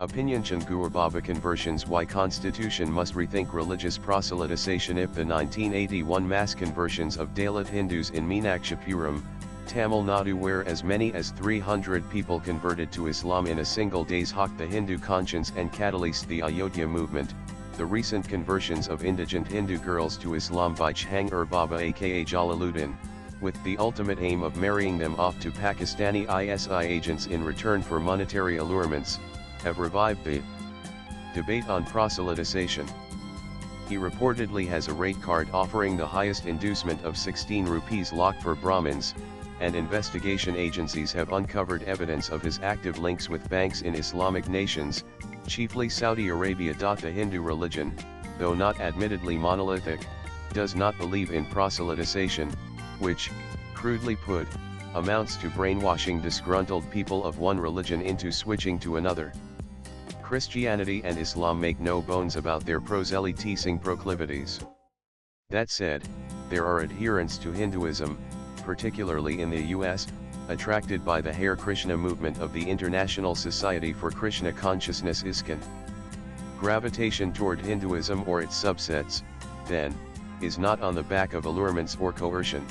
Opinion Chaangur Baba Conversions. Why Constitution must rethink religious proselytization. If the 1981 mass conversions of Dalit Hindus in Meenakshipuram, Tamil Nadu, where as many as 300 people converted to Islam in a single day, shocked the Hindu conscience and catalyzed the Ayodhya movement, the recent conversions of indigent Hindu girls to Islam by Chaangur Baba aka Jalaluddin, with the ultimate aim of marrying them off to Pakistani ISI agents in return for monetary allurements, have revived the debate on proselytization. He reportedly has a rate card offering the highest inducement of 16 rupees lakh for Brahmins, and investigation agencies have uncovered evidence of his active links with banks in Islamic nations, chiefly Saudi Arabia. The Hindu religion, though not admittedly monolithic, does not believe in proselytization, which, crudely put, amounts to brainwashing disgruntled people of one religion into switching to another. Christianity and Islam make no bones about their proselytizing proclivities. That said, there are adherents to Hinduism, particularly in the US, attracted by the Hare Krishna movement of the International Society for Krishna Consciousness ISKCON. Gravitation toward Hinduism or its subsets, then, is not on the back of allurements or coercion.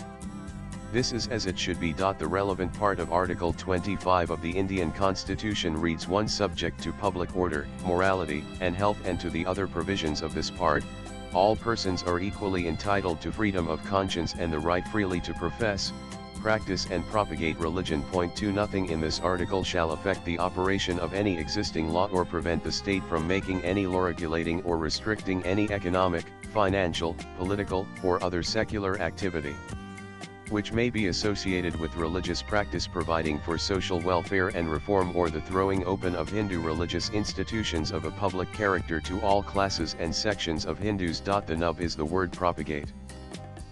This is as it should be. The relevant part of Article 25 of the Indian Constitution reads: one subject to public order, morality, and health, and to the other provisions of this part, all persons are equally entitled to freedom of conscience and the right freely to profess, practice and propagate religion. Point 2. Nothing in this article shall affect the operation of any existing law or prevent the state from making any law regulating or restricting any economic, financial, political, or other secular activity which may be associated with religious practice, providing for social welfare and reform, or the throwing open of Hindu religious institutions of a public character to all classes and sections of Hindus. The nub is the word propagate.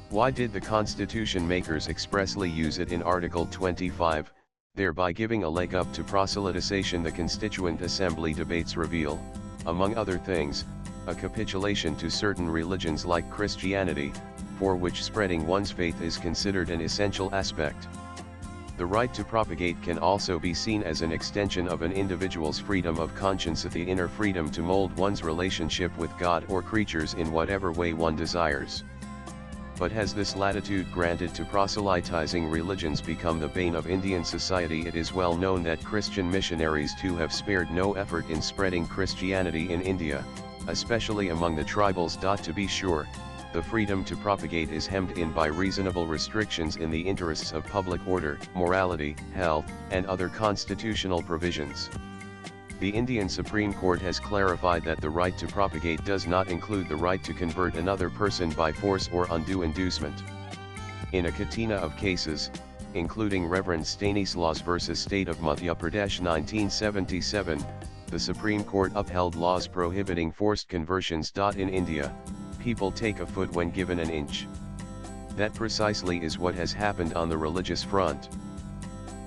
Why did the Constitution makers expressly use it in Article 25, thereby giving a leg up to proselytization? The Constituent Assembly debates reveal, among other things, a capitulation to certain religions like Christianity, for which spreading one's faith is considered an essential aspect. The right to propagate can also be seen as an extension of an individual's freedom of conscience, the inner freedom to mold one's relationship with God or creatures in whatever way one desires. But has this latitude granted to proselytizing religions become the bane of Indian society? It is well known that Christian missionaries too have spared no effort in spreading Christianity in India, especially among the tribals. To be sure, the freedom to propagate is hemmed in by reasonable restrictions in the interests of public order, morality, health, and other constitutional provisions. The Indian Supreme Court has clarified that the right to propagate does not include the right to convert another person by force or undue inducement. In a catena of cases, including Reverend Stanislaus v. State of Madhya Pradesh 1977, the Supreme Court upheld laws prohibiting forced conversions. In India, people take a foot when given an inch. That precisely is what has happened on the religious front.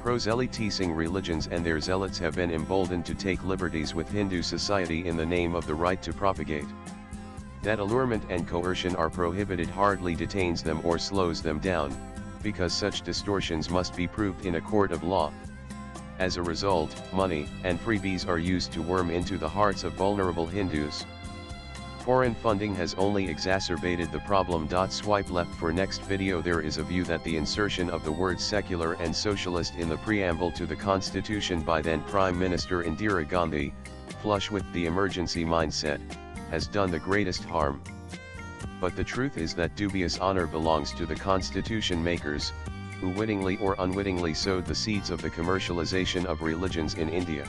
Proselytizing religions and their zealots have been emboldened to take liberties with Hindu society in the name of the right to propagate. That allurement and coercion are prohibited hardly detains them or slows them down, because such distortions must be proved in a court of law. As a result, money and freebies are used to worm into the hearts of vulnerable Hindus. Foreign funding has only exacerbated the problem. Swipe left for next video. There is a view that the insertion of the words secular and socialist in the preamble to the Constitution by then Prime Minister Indira Gandhi, flush with the emergency mindset, has done the greatest harm. But the truth is that dubious honor belongs to the Constitution makers, who wittingly or unwittingly sowed the seeds of the commercialization of religions in India.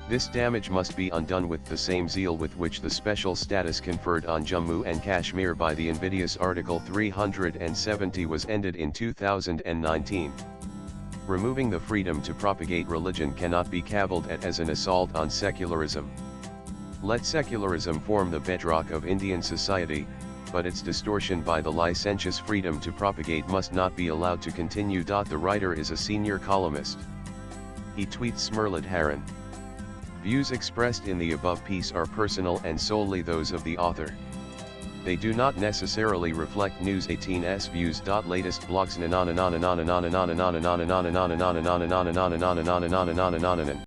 This damage must be undone with the same zeal with which the special status conferred on Jammu and Kashmir by the invidious Article 370 was ended in 2019. Removing the freedom to propagate religion cannot be cavilled at as an assault on secularism. Let secularism form the bedrock of Indian society, but its distortion by the licentious freedom to propagate must not be allowed to continue. The writer is a senior columnist. He tweets Smurlid Haran. Views expressed in the above piece are personal and solely those of the author. They do not necessarily reflect News 18's views. Latest blogs.